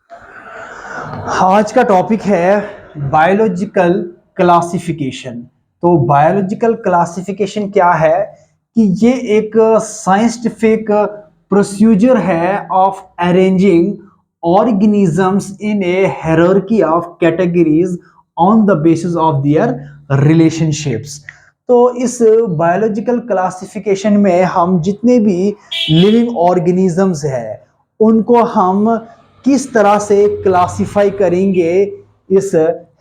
आज का टॉपिक है बायोलॉजिकल क्लासिफिकेशन। तो बायोलॉजिकल क्लासिफिकेशन क्या है कि ये एक साइंटिफिक प्रोसीजर है of arranging organisms in A hierarchy of categories on the basis of their relationships. तो इस बायोलॉजिकल क्लासिफिकेशन में हम जितने भी लिविंग ऑर्गेनिजम्स हैं उनको हम किस तरह से क्लासिफाई करेंगे इस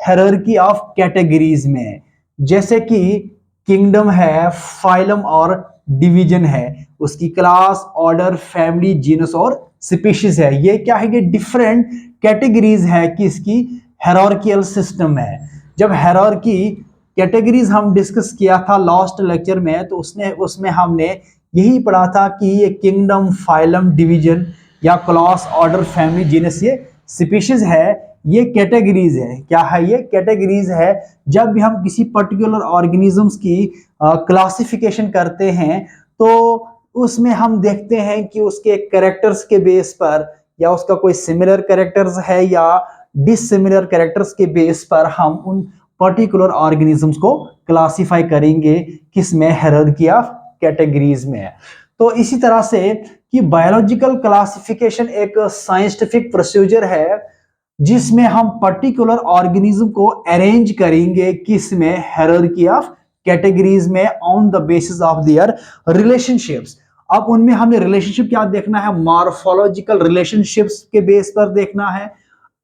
हायरार्की ऑफ कैटेगरीज में। जैसे कि किंगडम है, फाइलम और डिवीजन है, उसकी क्लास, ऑर्डर, फैमिली, जीनस और स्पीशीज है। ये क्या है? ये डिफरेंट कैटेगरीज है कि इसकी हायरार्कियल सिस्टम है। जब हायरार्की कैटेगरीज हम डिस्कस किया था लास्ट लेक्चर में, तो उसमें हमने यही पढ़ा था कि ये किंगडम, फाइलम, डिवीजन या क्लास, ऑर्डर, फैमिली, जीनस ये स्पीशीज है, ये कैटेगरीज है। क्या है? ये कैटेगरीज है। जब भी हम किसी पर्टिकुलर ऑर्गेनिजम्स की क्लासिफिकेशन करते हैं तो उसमें हम देखते हैं कि उसके कैरेक्टर्स के बेस पर, या उसका कोई सिमिलर कैरेक्टर्स है या डिसिमिलर कैरेक्टर्स के बेस पर हम उन पर्टिकुलर ऑर्गेनिजम्स को क्लासिफाई करेंगे किसमें? हायरार्की ऑफ कैटेगरीज में। तो इसी तरह से कि बायोलॉजिकल क्लासिफिकेशन एक साइंटिफिक प्रोसीजर है जिसमें हम पर्टिकुलर ऑर्गेनिज्म को अरेंज करेंगे किसमें? हायरार्की ऑफ कैटेगरीज में on the basis of their relationships. अब उनमें हमें रिलेशनशिप क्या देखना है? मॉर्फोलॉजिकल रिलेशनशिप्स के बेस पर देखना है,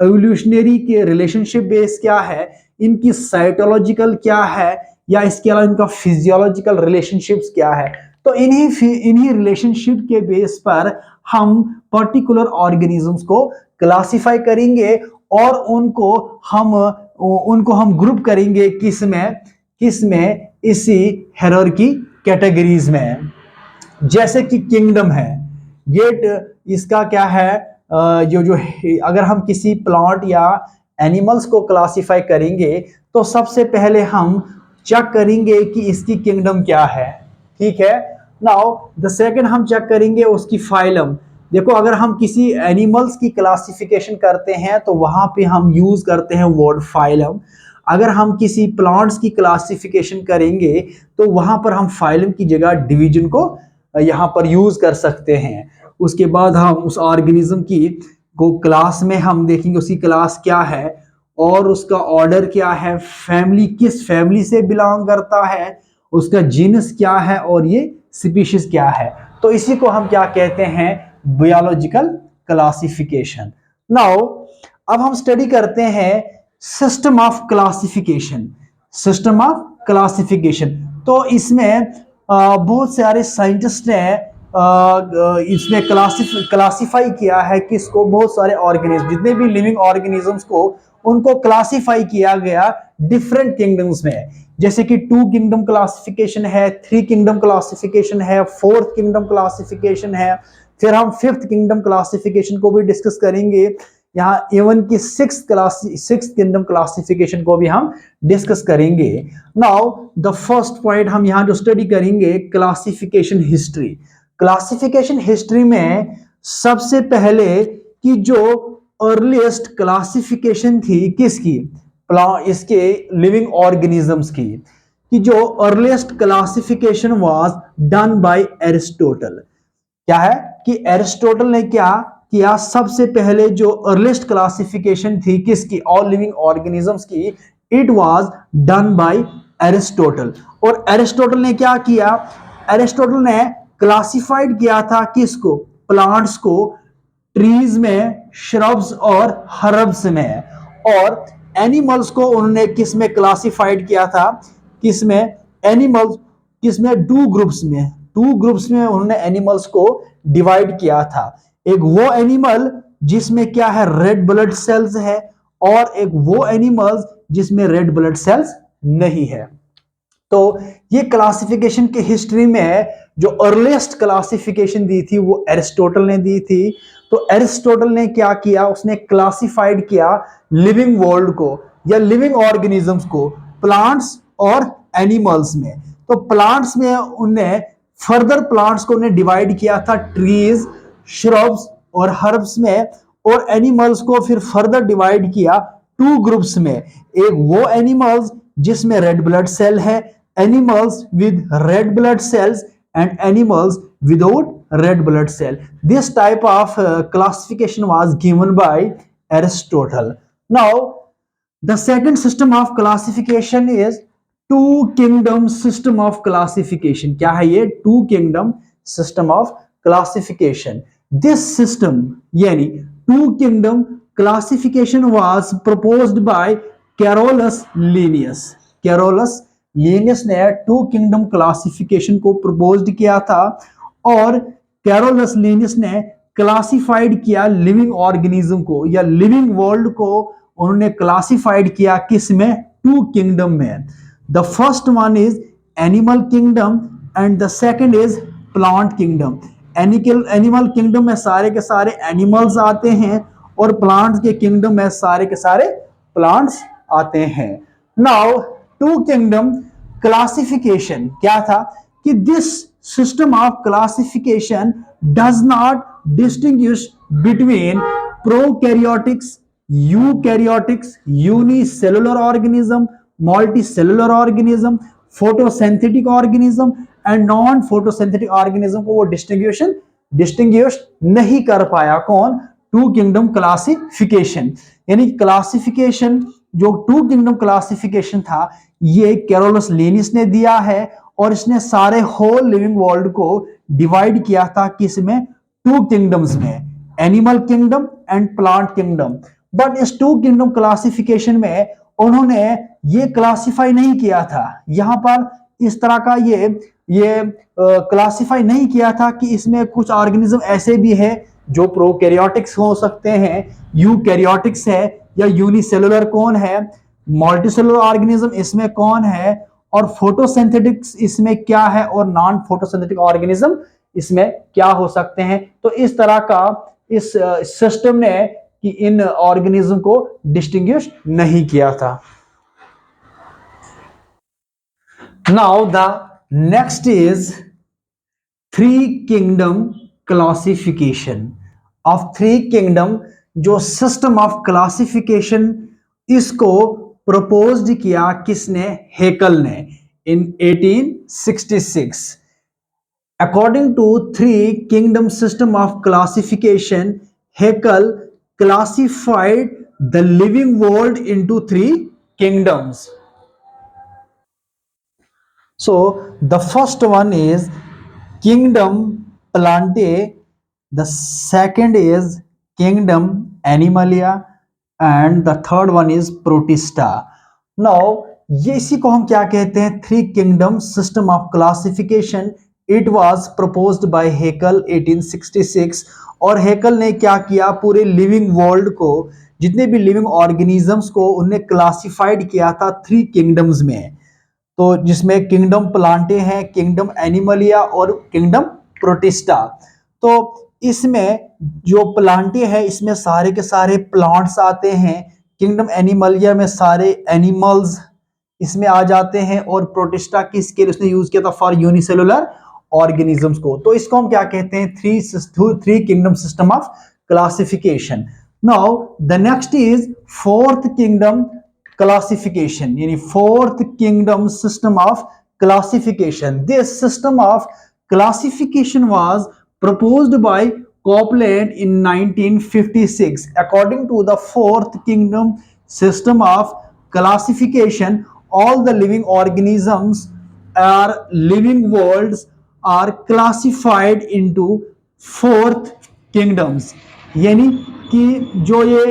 एवोल्यूशनरी के रिलेशनशिप बेस क्या है, इनकी साइटोलॉजिकल क्या है, या इसके अलावा इनका फिजियोलॉजिकल रिलेशनशिप्स क्या है। तो इन्हीं रिलेशनशिप के बेस पर हम पर्टिकुलर ऑर्गेनिजम्स को क्लासिफाई करेंगे और उनको हम ग्रुप करेंगे किसमें? इसी हायरार्की कैटेगरीज में। जैसे कि किंगडम है, ये इसका क्या है? जो अगर हम किसी प्लांट या एनिमल्स को क्लासिफाई करेंगे तो सबसे पहले हम चेक करेंगे कि इसकी किंगडम क्या है। ठीक है। नाउ द सेकंड हम चेक करेंगे उसकी फाइलम। देखो, अगर हम किसी एनिमल्स की क्लासिफिकेशन करते हैं तो वहां पे हम यूज करते हैं वर्ड फाइलम। अगर हम किसी प्लांट्स की क्लासिफिकेशन करेंगे तो वहां पर हम फाइलम की जगह डिवीजन को यहाँ पर यूज कर सकते हैं। उसके बाद हम उस ऑर्गेनिज्म की को क्लास में हम देखेंगे उसकी क्लास क्या है और उसका ऑर्डर क्या है, फैमिली किस फैमिली से बिलोंग करता है, उसका जीनस क्या है और ये स्पीशीज क्या है। तो इसी को हम क्या कहते हैं? Biological classification. नाउ अब हम स्टडी करते हैं system of classification. System of classification, तो इसमें बहुत सारे साइंटिस्ट ने इसमें क्लासिफाई किया है किसको? बहुत सारे ऑर्गेनिज्म, जितने भी लिविंग ऑर्गेनिजम्स को उनको क्लासिफाई किया गया डिफरेंट किंगडम्स में। जैसे कि 2 किंगडम क्लासिफिकेशन है, 3 किंगडम क्लासिफिकेशन है, 4th किंगडम क्लासिफिकेशन है, फिर हम 5th किंगडम क्लासिफिकेशन को भी डिस्कस करेंगे। यहाँ इवन की 6th किंगडम क्लासिफिकेशन को भी हम डिस्कस करेंगे। नाउ द फर्स्ट पॉइंट हम यहाँ जो स्टडी करेंगे, क्लासिफिकेशन हिस्ट्री। क्लासिफिकेशन हिस्ट्री में सबसे पहले कि जो अर्लीस्ट क्लासिफिकेशन थी किसकी? इसके लिविंग ऑर्गेनिजम्स की, कि जो earliest classification was done by Aristotle. क्या है कि एरिस्टोटल ने क्या किया? सबसे पहले जो अर्लीस्ट क्लासिफिकेशन थी किसकी? ऑल लिविंग ऑर्गेनिजम्स की, it was done by Aristotle. और एरिस्टोटल ने क्या किया? एरिस्टोटल ने क्लासिफाइड किया था किसको? प्लांट्स को, ट्रीज में, श्रब्स और हर्ब्स में। और एनिमल्स को उन्होंने किस में क्लासिफाइड किया था? किसमें? एनिमल्स किसमें? 2 ग्रुप्स में उन्होंने एनिमल्स को डिवाइड किया था। एक वो एनिमल जिसमें क्या है? रेड ब्लड सेल्स है, और एक वो एनिमल्स जिसमें रेड ब्लड सेल्स नहीं है। तो ये क्लासिफिकेशन की हिस्ट्री में जो अर्लीस्ट क्लासिफिकेशन दी थी वो एरिस्टोटल ने दी थी। तो एरिस्टोटल ने क्या किया? उसने क्लासिफाइड किया लिविंग वर्ल्ड को या लिविंग ऑर्गेनिजम्स को प्लांट्स और एनिमल्स में। तो प्लांट्स में उनने फर्दर प्लांट्स को उन्हें डिवाइड किया था ट्रीज, श्रब्स और हर्ब्स में। और एनिमल्स को फिर फर्दर डिवाइड किया टू ग्रुप्स में। एक वो एनिमल्स जिसमें रेड ब्लड सेल है, animals with red blood cells and animals without red blood cell. This type of classification was given by Aristotle. Now, the second system of classification is two kingdom system of classification. क्या है ये? Two kingdom system of classification. This system यानी two kingdom classification was proposed by Carolus Linnaeus. Carolus Linnaeus ने two kingdom classification को proposed किया था और Carolus Linnaeus ने क्लासिफाइड किया लिविंग ऑर्गेनिज्म को या लिविंग वर्ल्ड को उन्होंने क्लासिफाइड किया किस में? टू किंगडम में। The first one is animal kingdom and the second is plant kingdom. Animal kingdom में सारे के सारे एनिमल्स आते हैं और प्लांट्स के किंगडम में सारे के सारे प्लांट्स आते हैं। नाउ टू किंगडम क्लासिफिकेशन क्या था कि this system of classification does not distinguish between prokaryotics, eukaryotics, unicellular organism, multicellular organism, photosynthetic organism and non photosynthetic organism को वो डिस्टिंग्विश नहीं कर पाया। कौन? Two kingdom classification. यानी क्लासिफिकेशन जो टू किंगडम क्लासिफिकेशन था ये कैरोलस लिनियस ने दिया है और इसने सारे होल लिविंग वर्ल्ड को डिवाइड किया था किस में? टू किंगडम्स में, animal kingdom and plant kingdom. But इस टू किंगडम क्लासिफिकेशन में उन्होंने ये क्लासिफाई नहीं किया था, यहां पर इस तरह का ये क्लासिफाई नहीं किया था कि इसमें कुछ ऑर्गेनिज्म ऐसे भी है जो प्रोकैरियोटिक्स हो सकते हैं, यूकैरियोटिक्स है या यूनिसेलुलर कौन है, मल्टीसेलुलर ऑर्गेनिज्म इसमें कौन है और फोटोसिंथेटिक्स इसमें क्या है और नॉन फोटोसिंथेटिक ऑर्गेनिज्म इसमें क्या हो सकते हैं। तो इस तरह का इस सिस्टम ने कि इन ऑर्गेनिज्म को डिस्टिंग्विश नहीं किया था। Now the next is three kingdom classification of three kingdom. जो सिस्टम ऑफ क्लासिफिकेशन इसको प्रपोज्ड किया किसने? हेकल ने in 1866। According to three kingdom system of classification Haeckel classified the living world into three kingdoms. So the first one is kingdom Plantae, the second is kingdom Animalia and the third one is protista. Now ये इसी को हम क्या कहते हैं? Three kingdom system of classification. It was proposed by Haeckel 1866 और Haeckel ने क्या किया? पूरे लिविंग वर्ल्ड को, जितने भी लिविंग ऑर्गेनिजम्स को उन्हें क्लासिफाइड किया था थ्री किंगडम्स में। तो जिसमें किंगडम प्लांटे हैं, किंगडम एनिमलिया और किंगडम प्रोटिस्टा। तो इसमें जो प्लांटे है इसमें सारे के सारे प्लांट्स आते हैं, किंगडम एनिमलिया में सारे एनिमल्स इसमें आ जाते हैं और प्रोटिस्टा की स्केल उसने यूज किया था फॉर यूनिसेलुलर ऑर्गेनिजम्स को। तो इसको हम क्या कहते हैं? Three kingdom system of classification. Now the next is fourth kingdom classification, यानी fourth kingdom system of classification. This system of classification was proposed by Copeland in 1956. According to the fourth kingdom system of classification, all the living organisms or living worlds are classified into fourth kingdoms. यानी कि जो ये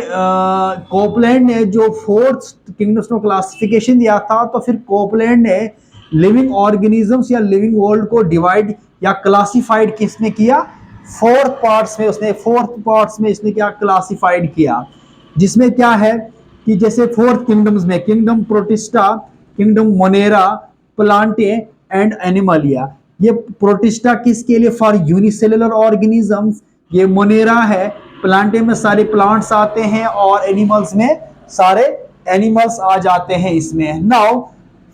Copeland ने जो fourth kingdoms को classification दिया था, तो फिर कोपलैंड ने लिविंग ऑर्गेनिजम्स या लिविंग वर्ल्ड को डिवाइड या क्लासिफाइड किसने किया? फोर्थ पार्ट्स में इसने क्या क्लासिफाइड किया, जिसमें क्या है कि जैसे फोर्थ किंगडम्स में kingdom protista, kingdom Monera, Plantae and Animalia. ये प्रोटिस्टा किसके लिए? For unicellular organisms. ये मोनेरा है, प्लांटे में सारे प्लांट्स आते हैं और एनिमल्स में सारे एनिमल्स आ जाते हैं इसमें। नाउ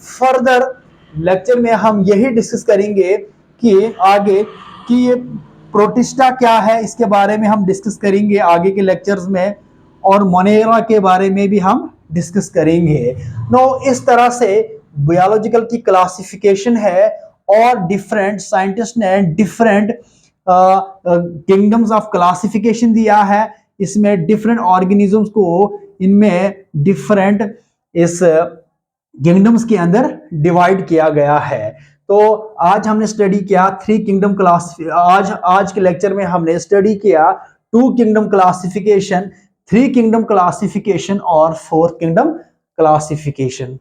फर्दर लेक्चर में हम यही डिस्कस करेंगे कि आगे कि ये प्रोटिस्टा क्या है इसके बारे में हम डिस्कस करेंगे आगे के लेक्चर्स में, और मोनेरा के बारे में भी हम डिस्कस करेंगे। नो इस तरह से बायोलॉजिकल की क्लासिफिकेशन है, और डिफरेंट साइंटिस्ट ने डिफरेंट किंगडम्स ऑफ क्लासिफिकेशन दिया है। इसमें डिफरेंट ऑर्गेनिजम्स को इनमें डिफरेंट इस किंगडम्स के अंदर डिवाइड किया गया है। तो आज हमने स्टडी किया थ्री किंगडम क्लास, आज के लेक्चर में हमने स्टडी किया two kingdom classification, three kingdom classification और फोर्थ किंगडम क्लासिफिकेशन।